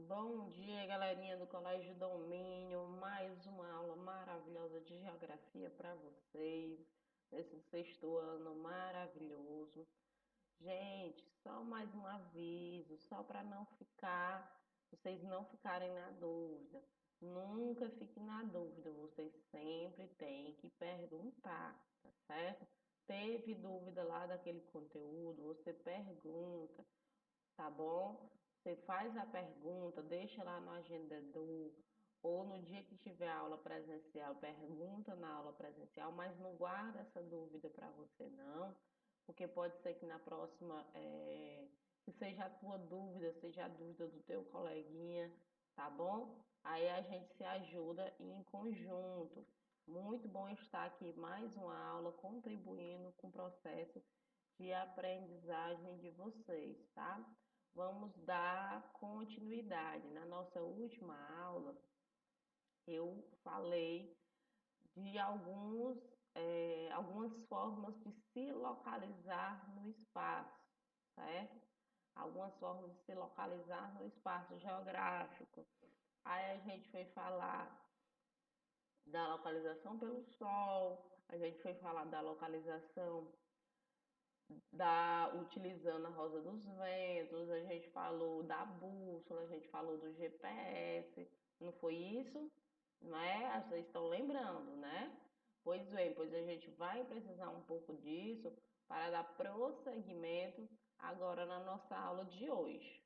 Bom dia, galerinha do Colégio Domínio. Mais uma aula maravilhosa de geografia para vocês, nesse sexto ano maravilhoso. Gente, só mais um aviso, só para vocês não ficarem na dúvida. Nunca fiquem na dúvida, vocês sempre têm que perguntar, tá certo? Teve dúvida lá daquele conteúdo, você pergunta, tá bom? Você faz a pergunta, deixa lá no agendador, ou no dia que tiver aula presencial, pergunta na aula presencial, mas não guarda essa dúvida para você não, porque pode ser que na próxima, que seja a tua dúvida, seja a dúvida do teu coleguinha, tá bom? Aí a gente se ajuda em conjunto. Muito bom estar aqui mais uma aula contribuindo com o processo de aprendizagem de vocês, tá? Vamos dar continuidade. Na nossa última aula, eu falei de algumas formas de se localizar no espaço, certo? Algumas formas de se localizar no espaço geográfico. Aí a gente foi falar da localização pelo Sol, a gente foi falar da localização utilizando a rosa dos ventos, a gente falou da bússola, a gente falou do GPS, não foi isso? Não é? Vocês estão lembrando, né? Pois bem, pois a gente vai precisar um pouco disso para dar prosseguimento agora na nossa aula de hoje.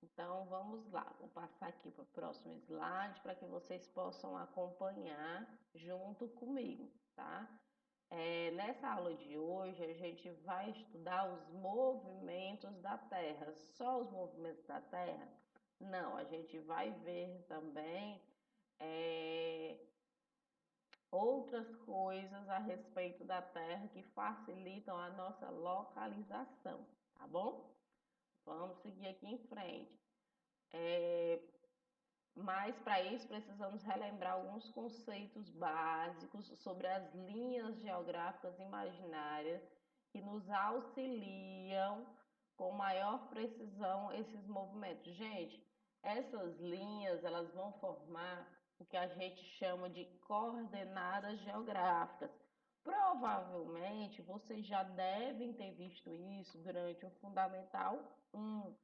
Então vamos lá, vou passar aqui para o próximo slide para que vocês possam acompanhar junto comigo, tá? Nessa aula de hoje, a gente vai estudar os movimentos da Terra. Só os movimentos da Terra? Não, a gente vai ver também é, outras coisas a respeito da Terra que facilitam a nossa localização, tá bom? Vamos seguir aqui em frente. Mas para isso precisamos relembrar alguns conceitos básicos sobre as linhas geográficas imaginárias que nos auxiliam com maior precisão esses movimentos. Gente, essas linhas elas vão formar o que a gente chama de coordenadas geográficas. Provavelmente vocês já devem ter visto isso durante o Fundamental 1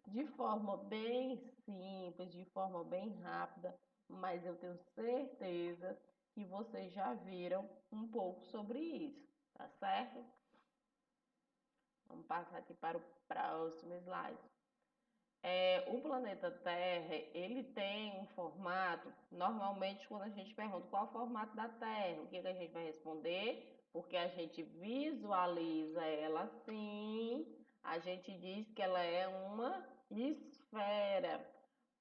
de forma bem simples, de forma bem rápida, mas eu tenho certeza que vocês já viram um pouco sobre isso, tá certo? Vamos passar aqui para o próximo slide. O planeta Terra, ele tem um formato, normalmente quando a gente pergunta qual é o formato da Terra, o que a gente vai responder? Porque a gente visualiza ela assim, a gente diz que ela é uma esfera,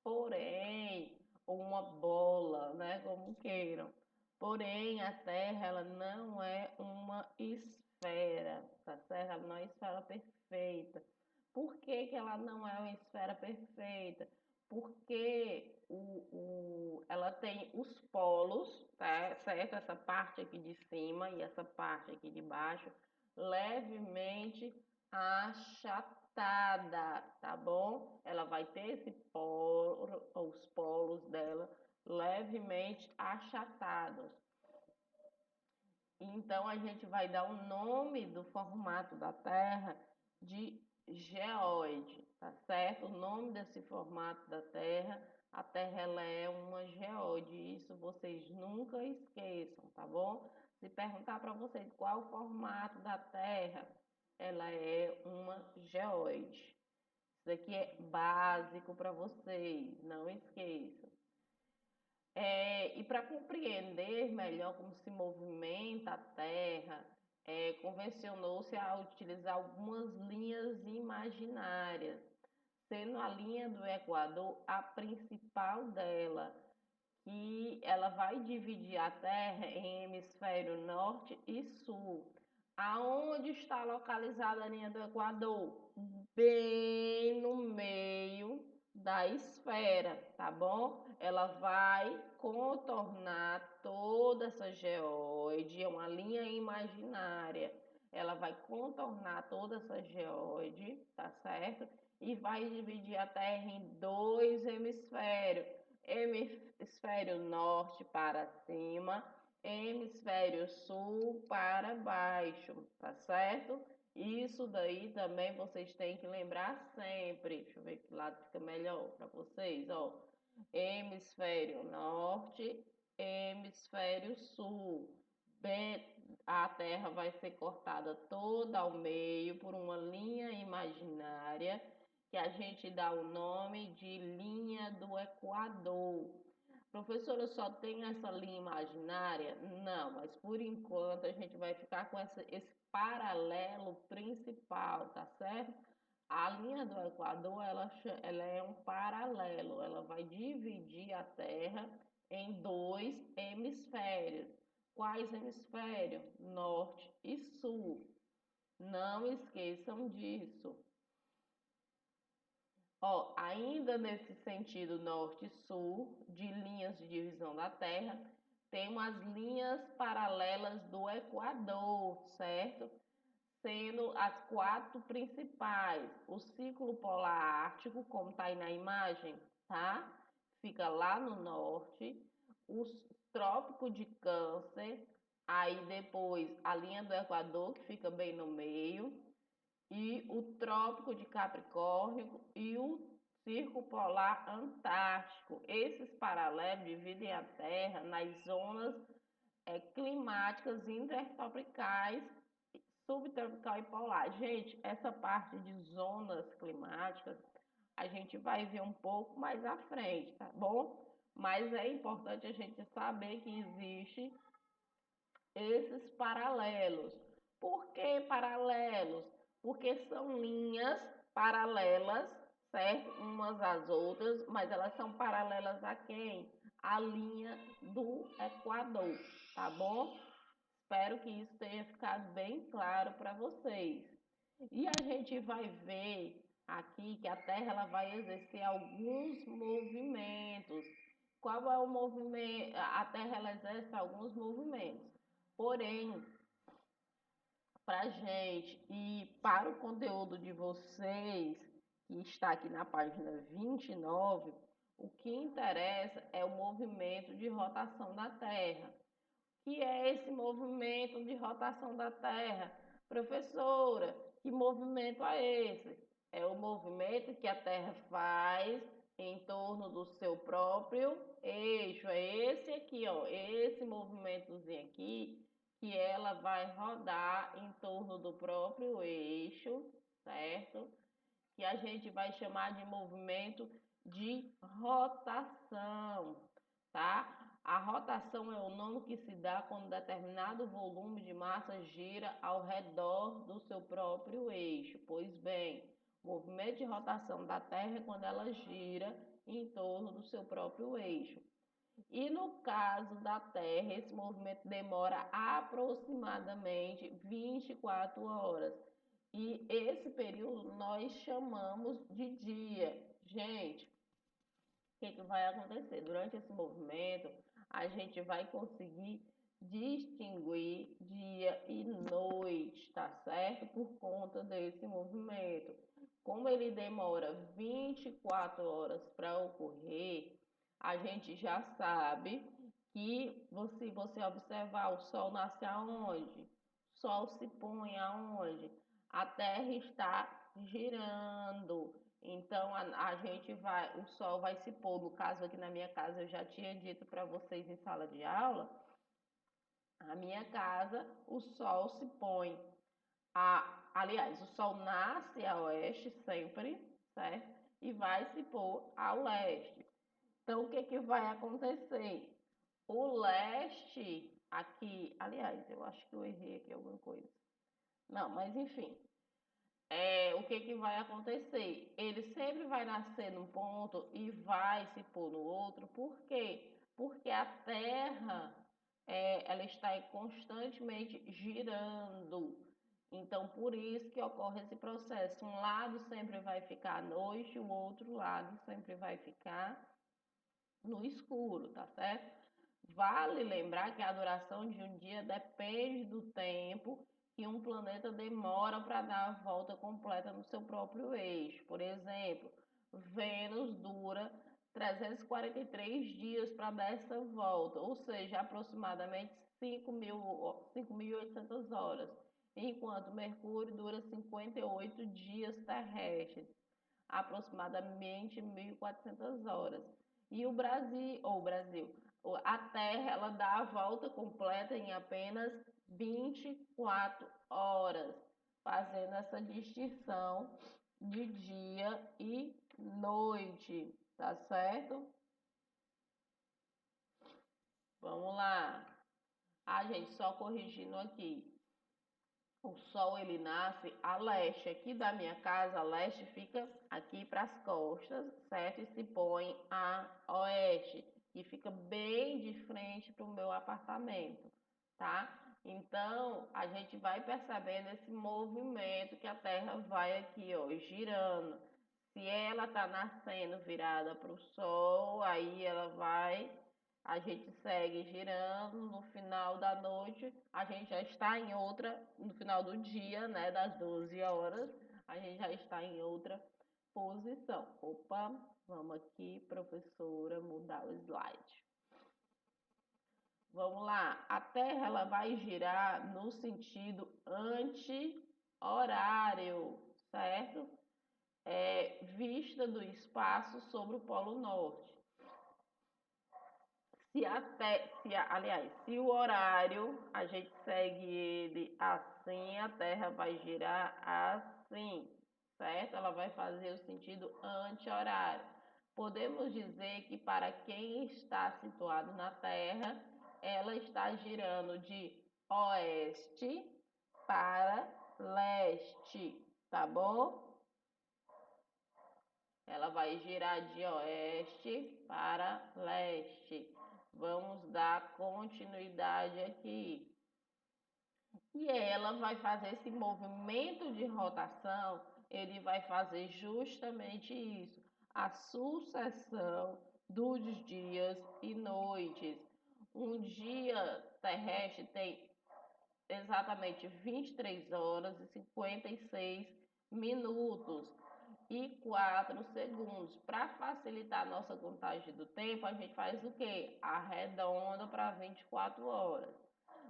porém, ou uma bola, né, como queiram. Porém, a Terra, ela não é uma esfera, tá certo? Ela não é uma esfera perfeita. Por que que ela não é uma esfera perfeita? Porque ela tem os polos, tá certo? Essa parte aqui de cima e essa parte aqui de baixo, levemente achatada, tá bom? Ela vai ter esse polo, os polos dela levemente achatados. Então a gente vai dar o nome do formato da Terra de geóide, tá certo? O nome desse formato da Terra, a Terra ela é uma geóide, isso vocês nunca esqueçam, tá bom? Se perguntar para vocês qual é o formato da Terra, ela é uma geóide. Isso aqui é básico para vocês, não esqueçam. E para compreender melhor como se movimenta a Terra, convencionou-se a utilizar algumas linhas imaginárias, sendo a linha do Equador a principal dela, que ela vai dividir a Terra em hemisfério norte e sul. Aonde está localizada a linha do Equador? Bem no meio da esfera, tá bom? Ela vai contornar toda essa geóide, é uma linha imaginária. ela vai contornar toda essa geóide, tá certo? E vai dividir a Terra em dois hemisférios. Hemisfério norte para cima, hemisfério sul para baixo, tá certo? Isso daí também vocês têm que lembrar sempre. Deixa eu ver que lado fica melhor para vocês, ó. Hemisfério norte, hemisfério sul. A Terra vai ser cortada toda ao meio por uma linha imaginária que a gente dá o nome de linha do Equador. Professora, só tem essa linha imaginária? Não, mas por enquanto a gente vai ficar com esse paralelo principal, tá certo? A linha do Equador, ela é um paralelo, ela vai dividir a Terra em dois hemisférios. Quais hemisférios? Norte e sul. Não esqueçam disso. Ó, ainda nesse sentido norte e sul, de linhas de divisão da Terra, tem as linhas paralelas do Equador, certo? Sendo as quatro principais. O Círculo Polar Ártico, como está aí na imagem, tá? Fica lá no norte. O Trópico de Câncer, aí depois a linha do Equador, que fica bem no meio, e o Trópico de Capricórnio e o Círculo Polar Antártico. Esses paralelos dividem a Terra nas zonas climáticas intertropicais, subtropical e polar. Gente, essa parte de zonas climáticas a gente vai ver um pouco mais à frente, tá bom? Mas é importante a gente saber que existe esses paralelos. Por que paralelos? Porque são linhas paralelas, certo? Umas às outras, mas elas são paralelas a quem? A linha do Equador, tá bom? Espero que isso tenha ficado bem claro para vocês. E a gente vai ver aqui que a Terra ela vai exercer alguns movimentos. Qual é o movimento? A Terra ela exerce alguns movimentos. Porém, para a gente e para o conteúdo de vocês, que está aqui na página 29, o que interessa é o movimento de rotação da Terra. Que é esse movimento de rotação da Terra? Professora, que movimento é esse? É o movimento que a Terra faz em torno do seu próprio eixo. É esse aqui, ó, esse movimentozinho aqui, que ela vai rodar em torno do próprio eixo, certo? Que a gente vai chamar de movimento de rotação, tá? A rotação é o nome que se dá quando determinado volume de massa gira ao redor do seu próprio eixo. Pois bem, o movimento de rotação da Terra é quando ela gira em torno do seu próprio eixo. E no caso da Terra, esse movimento demora aproximadamente 24 horas. E esse período nós chamamos de dia. Gente, o que vai acontecer? Durante esse movimento, a gente vai conseguir distinguir dia e noite, tá certo? Por conta desse movimento. Como ele demora 24 horas para ocorrer, a gente já sabe que se você observar, o Sol nasce aonde? O Sol se põe aonde? A Terra está girando. Então a gente vai, o sol vai se pôr. No caso aqui na minha casa, eu já tinha dito para vocês em sala de aula, a minha casa, o sol se põe. Aliás, o sol nasce a oeste sempre, certo? E vai se pôr a leste. Então, o que vai acontecer? O leste aqui, aliás, eu acho que eu errei aqui alguma coisa. Não, mas enfim, o que vai acontecer? Ele sempre vai nascer num ponto e vai se pôr no outro. Por quê? Porque a Terra ela está constantemente girando. Então, por isso que ocorre esse processo. Um lado sempre vai ficar à noite, o outro lado sempre vai ficar no escuro, tá certo? Vale lembrar que a duração de um dia depende do tempo que um planeta demora para dar a volta completa no seu próprio eixo. Por exemplo, Vênus dura 343 dias para dar essa volta, ou seja, aproximadamente 5.800 horas, enquanto Mercúrio dura 58 dias terrestres, aproximadamente 1.400 horas. E a Terra, ela dá a volta completa em apenas 24 horas, fazendo essa distinção de dia e noite, tá certo? Vamos lá. Gente, só corrigindo aqui. O sol ele nasce a leste. Aqui da minha casa, a leste fica aqui para as costas, certo? E se põe a oeste, e fica bem de frente para o meu apartamento, tá? Então, a gente vai percebendo esse movimento que a Terra vai aqui, ó, girando. Se ela tá nascendo virada para o Sol, aí ela vai, a gente segue girando, no final da noite, a gente já está em outra, no final do dia, né, das 12 horas, a gente já está em outra posição. Opa, vamos aqui, professora, mudar o slide. Vamos lá, a Terra ela vai girar no sentido anti-horário, certo? Vista do espaço sobre o Polo Norte. Se o horário a gente segue ele assim, a Terra vai girar assim, certo? Ela vai fazer o sentido anti-horário. Podemos dizer que para quem está situado na Terra, ela está girando de oeste para leste, tá bom? Ela vai girar de oeste para leste. Vamos dar continuidade aqui. E ela vai fazer esse movimento de rotação, ele vai fazer justamente isso, a sucessão dos dias e noites. Um dia terrestre tem exatamente 23 horas e 56 minutos e 4 segundos. Para facilitar a nossa contagem do tempo, a gente faz o quê? Arredonda para 24 horas.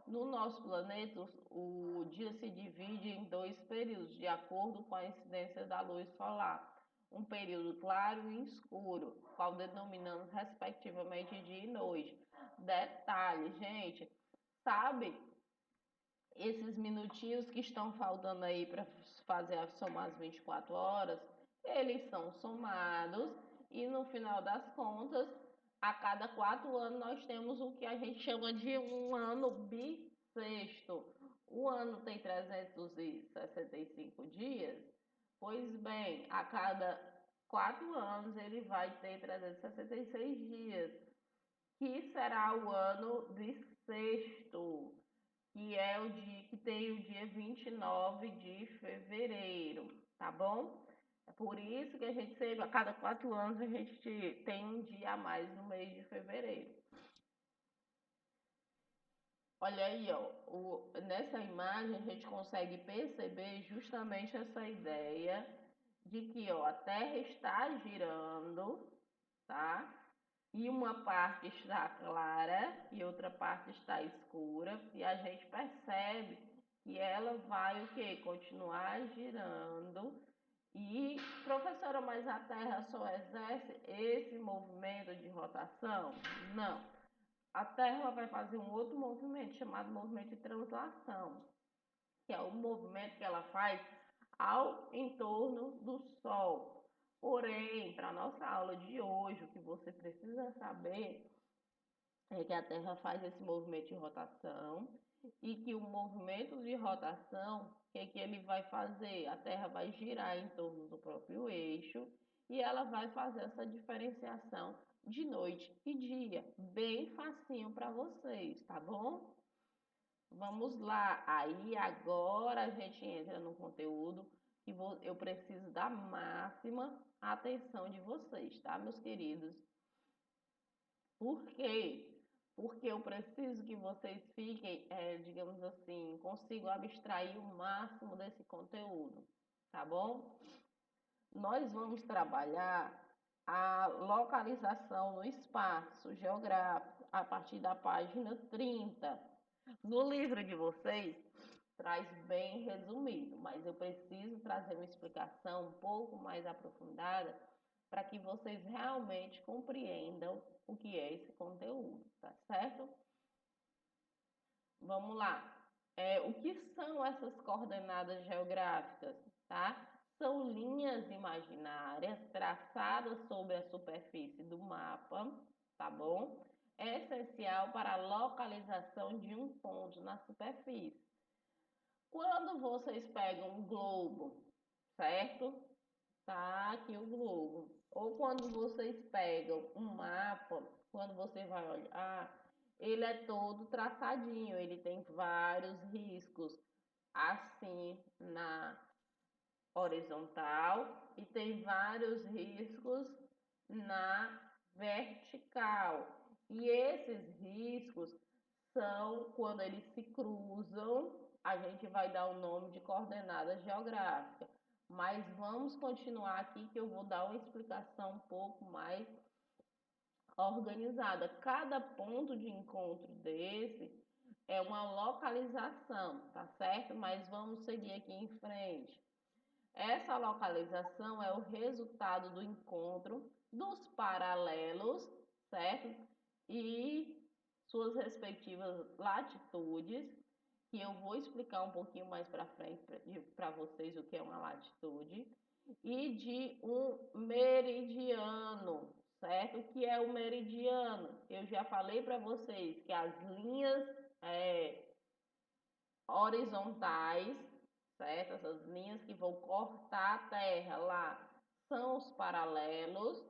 No nosso planeta, o dia se divide em dois períodos, de acordo com a incidência da luz solar. Um período claro e escuro, qual denominamos respectivamente dia e noite. Detalhe, gente, sabe esses minutinhos que estão faltando aí para fazer somar as 24 horas, eles são somados e no final das contas, a cada 4 anos nós temos o que a gente chama de um ano bissexto. O ano tem 365 dias, pois bem, a cada 4 anos ele vai ter 366 dias, que será o ano bissexto, que é o dia que tem o dia 29 de fevereiro, tá bom? É por isso que a gente sempre, a cada 4 anos, a gente tem um dia a mais no mês de fevereiro. Olha aí, ó, nessa imagem a gente consegue perceber justamente essa ideia de que, ó, a Terra está girando, tá? E uma parte está clara e outra parte está escura, e a gente percebe que ela vai o quê? Continuar girando. E, professora, mas a Terra só exerce esse movimento de rotação? Não. A Terra vai fazer um outro movimento chamado movimento de translação, que é o movimento que ela faz ao entorno do Sol. Porém, para a nossa aula de hoje, o que você precisa saber é que a Terra faz esse movimento de rotação e que o movimento de rotação, que ele vai fazer? A Terra vai girar em torno do próprio eixo e ela vai fazer essa diferenciação de noite e dia, bem facinho para vocês, tá bom? Vamos lá, aí agora a gente entra no conteúdo que eu preciso da máxima atenção de vocês, tá, meus queridos? Por quê? porque eu preciso que vocês fiquem, digamos assim, consigam abstrair o máximo desse conteúdo, tá bom? Nós vamos trabalhar a localização no espaço geográfico a partir da página 30. No livro de vocês, traz bem resumido, mas eu preciso trazer uma explicação um pouco mais aprofundada para que vocês realmente compreendam o que é esse conteúdo, tá certo? Vamos lá. O que são essas coordenadas geográficas, tá? São linhas imaginárias traçadas sobre a superfície do mapa, tá bom? É essencial para a localização de um ponto na superfície. Quando vocês pegam um globo, certo? Tá aqui o globo. Ou quando vocês pegam um mapa, quando você vai olhar, ele é todo traçadinho, ele tem vários riscos, assim na horizontal e tem vários riscos na vertical. E esses riscos são quando eles se cruzam, a gente vai dar o nome de coordenada geográfica. Mas vamos continuar aqui que eu vou dar uma explicação um pouco mais organizada. Cada ponto de encontro desse é uma localização, tá certo? Mas vamos seguir aqui em frente. Essa localização é o resultado do encontro dos paralelos, certo? E suas respectivas latitudes, que eu vou explicar um pouquinho mais para frente para vocês o que é uma latitude, e de um meridiano, certo? O que é o meridiano? Eu já falei para vocês que as linhas horizontais, certo? Essas linhas que vão cortar a terra lá são os paralelos,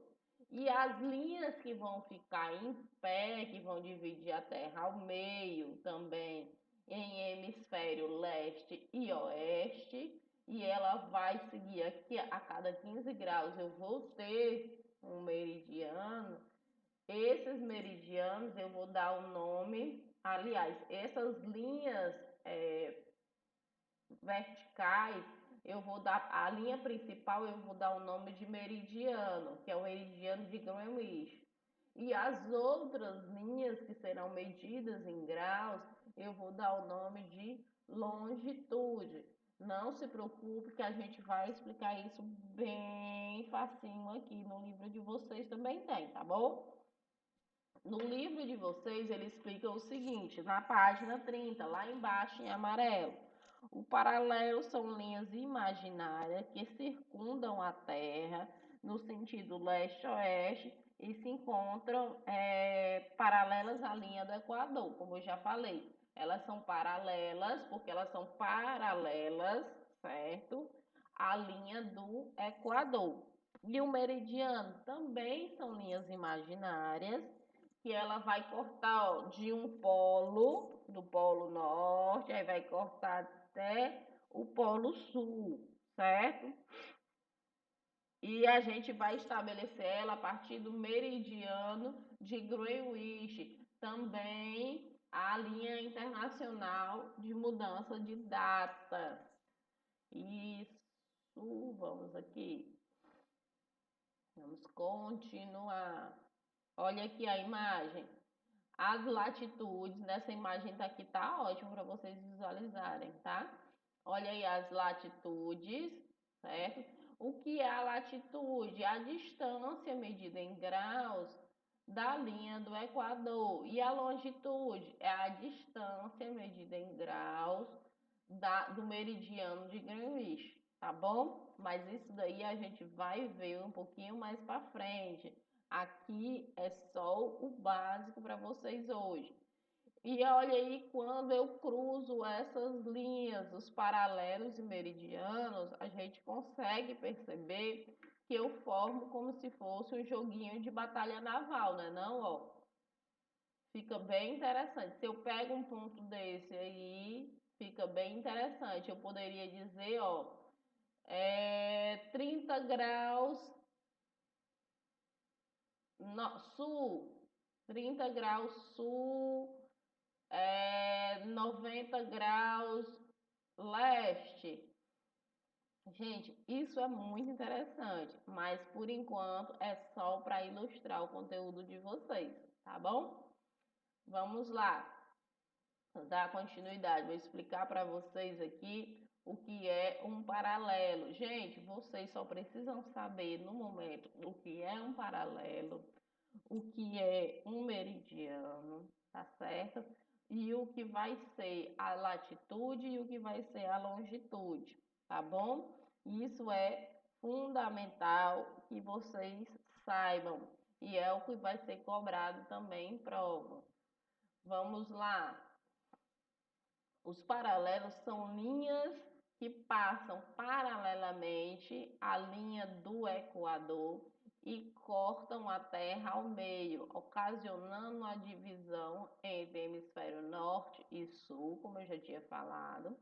e as linhas que vão ficar em pé, que vão dividir a terra ao meio também em hemisfério leste e oeste, e ela vai seguir aqui a cada 15 graus. Eu vou ter um meridiano. Esses meridianos eu vou dar o nome, aliás, essas linhas verticais, eu vou dar a linha principal, eu vou dar o nome de meridiano, que é o meridiano de Greenwich. E as outras linhas que serão medidas em graus, eu vou dar o nome de longitude. Não se preocupe que a gente vai explicar isso bem facinho aqui no livro de vocês também tem, tá bom? No livro de vocês, ele explica o seguinte, na página 30, lá embaixo em amarelo. O paralelo são linhas imaginárias que circundam a Terra no sentido leste-oeste e se encontram paralelas à linha do Equador, como eu já falei. Elas são paralelas porque elas são paralelas, certo? À linha do Equador. E o meridiano também são linhas imaginárias que ela vai cortar ó, de um polo, do polo norte, aí vai cortar até o polo sul, certo? E a gente vai estabelecer ela a partir do meridiano de Greenwich, também a linha internacional de mudança de data. Isso, vamos aqui. Vamos continuar. Olha aqui a imagem. As latitudes, nessa imagem daqui tá ótimo para vocês visualizarem, tá? Olha aí as latitudes, certo? O que é a latitude? A distância medida em graus da linha do Equador. E a longitude é a distância medida em graus do meridiano de Greenwich, tá bom? Mas isso daí a gente vai ver um pouquinho mais para frente. Aqui é só o básico para vocês hoje. E olha aí, quando eu cruzo essas linhas, os paralelos e meridianos, a gente consegue perceber que eu formo como se fosse um joguinho de batalha naval, né? Não, ó. Fica bem interessante. Se eu pego um ponto desse aí, fica bem interessante. Eu poderia dizer, ó, 30 graus no sul, 30 graus sul, 90 graus leste. Gente, isso é muito interessante, mas por enquanto é só para ilustrar o conteúdo de vocês, tá bom? Vamos lá, dar continuidade. Vou explicar para vocês aqui o que é um paralelo. Gente, vocês só precisam saber no momento o que é um paralelo, o que é um meridiano, tá certo? E o que vai ser a latitude e o que vai ser a longitude, tá bom? Isso é fundamental que vocês saibam e é o que vai ser cobrado também em prova. Vamos lá. Os paralelos são linhas que passam paralelamente à linha do Equador e cortam a Terra ao meio, ocasionando a divisão entre hemisfério norte e sul, como eu já tinha falado.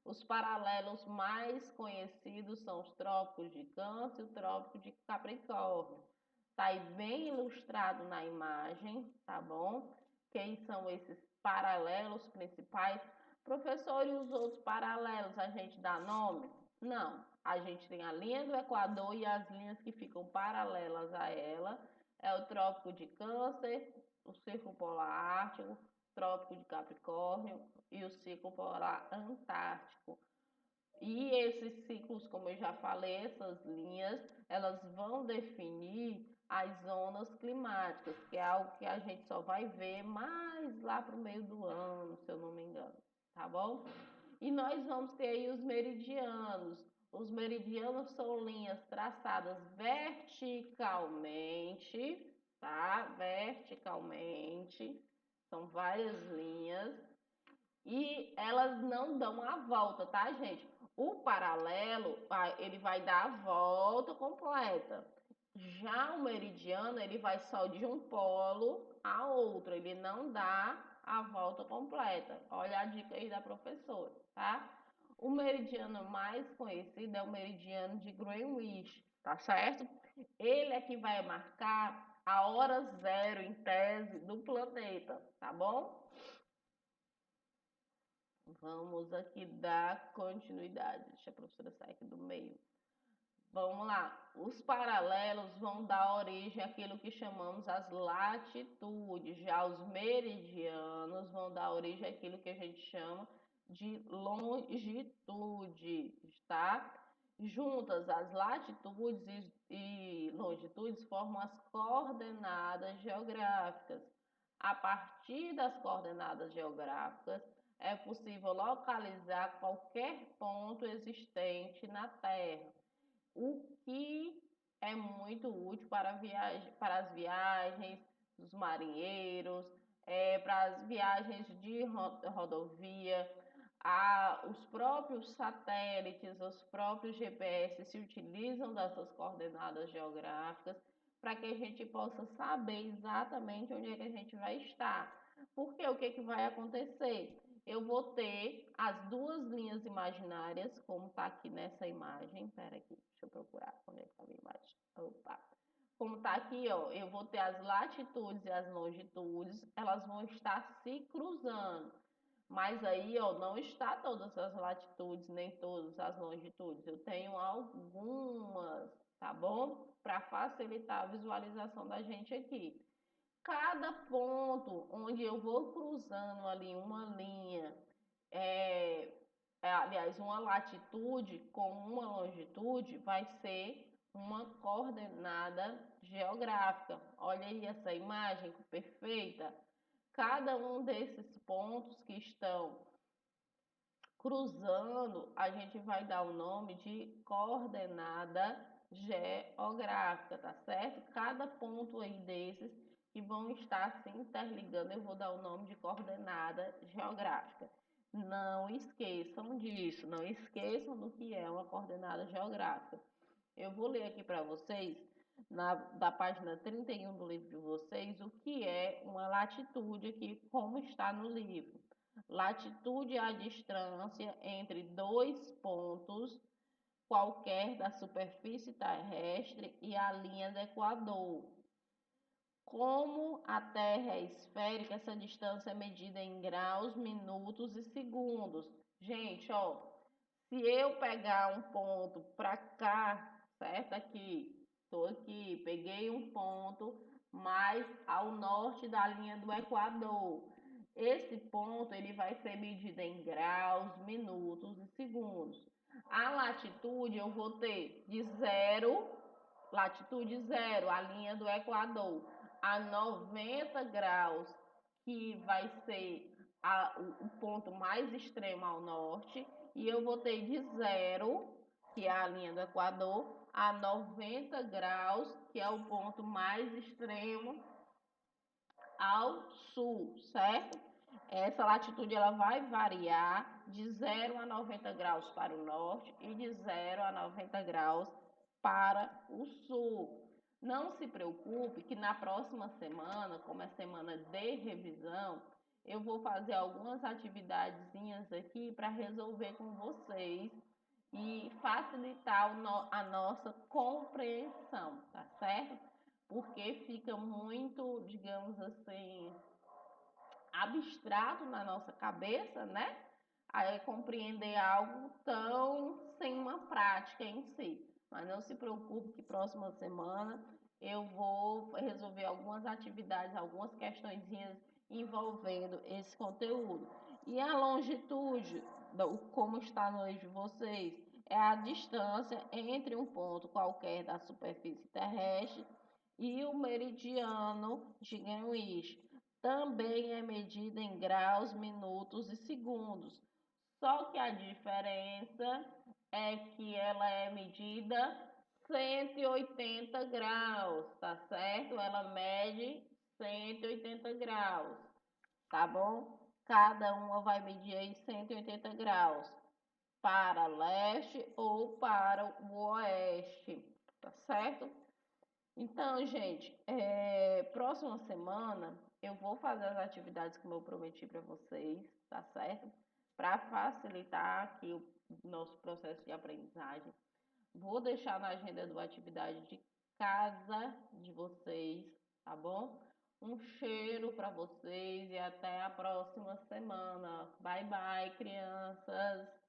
Os paralelos mais conhecidos são os trópicos de Câncer e o trópico de Capricórnio. Está aí bem ilustrado na imagem, tá bom? Quem são esses paralelos principais? Professor, e os outros paralelos a gente dá nome? Não. A gente tem a linha do Equador e as linhas que ficam paralelas a ela. É o Trópico de Câncer, o Círculo Polar Ártico, Trópico de Capricórnio e o Círculo Polar Antártico. E esses ciclos, como eu já falei, essas linhas, elas vão definir as zonas climáticas, que é algo que a gente só vai ver mais lá para o meio do ano, se eu não me engano, tá bom? E nós vamos ter aí os meridianos. Os meridianos são linhas traçadas verticalmente, tá? Verticalmente, são várias linhas e elas não dão a volta, tá, gente? O paralelo, ele vai dar a volta completa. Já o meridiano, ele vai só de um polo a outro, ele não dá a volta completa. Olha a dica aí da professora, tá? O meridiano mais conhecido é o meridiano de Greenwich, tá certo? Ele é que vai marcar a hora zero, em tese, do planeta, tá bom? Vamos aqui dar continuidade. Deixa a professora sair aqui do meio. Vamos lá. Os paralelos vão dar origem àquilo que chamamos as latitudes. Já os meridianos vão dar origem àquilo que a gente chama de longitude, tá? Juntas, as latitudes e longitudes formam as coordenadas geográficas. A partir das coordenadas geográficas, é possível localizar qualquer ponto existente na Terra, o que é muito útil para as viagens dos marinheiros, para as viagens de rodovia. Os próprios satélites, os próprios GPS se utilizam dessas coordenadas geográficas para que a gente possa saber exatamente onde é que a gente vai estar. Porque o que vai acontecer? Eu vou ter as duas linhas imaginárias, como está aqui nessa imagem. Espera aqui, deixa eu procurar onde é que está a minha imagem. Opa! Como está aqui, ó, eu vou ter as latitudes e as longitudes, elas vão estar se cruzando. Mas aí, ó, não está todas as latitudes, nem todas as longitudes. Eu tenho algumas, tá bom? Para facilitar a visualização da gente aqui. Cada ponto onde eu vou cruzando ali uma linha, aliás, uma latitude com uma longitude, vai ser uma coordenada geográfica. Olha aí essa imagem perfeita. Cada um desses pontos que estão cruzando, a gente vai dar o nome de coordenada geográfica, tá certo? Cada ponto aí desses que vão estar se interligando, eu vou dar o nome de coordenada geográfica. Não esqueçam disso, não esqueçam do que é uma coordenada geográfica. Eu vou ler aqui para vocês, da página 31 do livro de vocês, o que é uma latitude aqui, como está no livro. Latitude é a distância entre dois pontos qualquer da superfície terrestre e a linha do Equador. Como a Terra é esférica, essa distância é medida em graus, minutos e segundos. Gente, ó, se eu pegar um ponto para cá, certo? Aqui, estou aqui, peguei um ponto mais ao norte da linha do Equador. Esse ponto ele vai ser medido em graus, minutos e segundos. A latitude eu vou ter de zero, latitude zero, a linha do Equador, a 90 graus, que vai ser o ponto mais extremo ao norte, e eu vou ter de zero, que é a linha do Equador, a 90 graus, que é o ponto mais extremo ao sul, certo? Essa latitude ela vai variar de 0 a 90 graus para o norte e de 0 a 90 graus para o sul. Não se preocupe que na próxima semana, como é semana de revisão, eu vou fazer algumas atividadezinhas aqui para resolver com vocês e facilitar a nossa compreensão, tá certo? Porque fica muito, digamos assim, abstrato na nossa cabeça, né? Aí compreender algo tão sem uma prática em si. Mas não se preocupe que próxima semana eu vou resolver algumas atividades, algumas questõezinhas envolvendo esse conteúdo. E a longitude, como está no eixo de vocês, é a distância entre um ponto qualquer da superfície terrestre e o meridiano de Greenwich. Também é medida em graus, minutos e segundos. Só que a diferença é que ela é medida 180 graus, tá certo? Ela mede 180 graus, tá bom? Cada uma vai medir aí 180 graus para leste ou para o oeste, tá certo? Então, gente, próxima semana eu vou fazer as atividades como eu prometi para vocês, tá certo? Para facilitar aqui o nosso processo de aprendizagem. Vou deixar na agenda do atividade de casa de vocês, tá bom? Um cheiro para vocês e até a próxima semana. Bye, bye, crianças!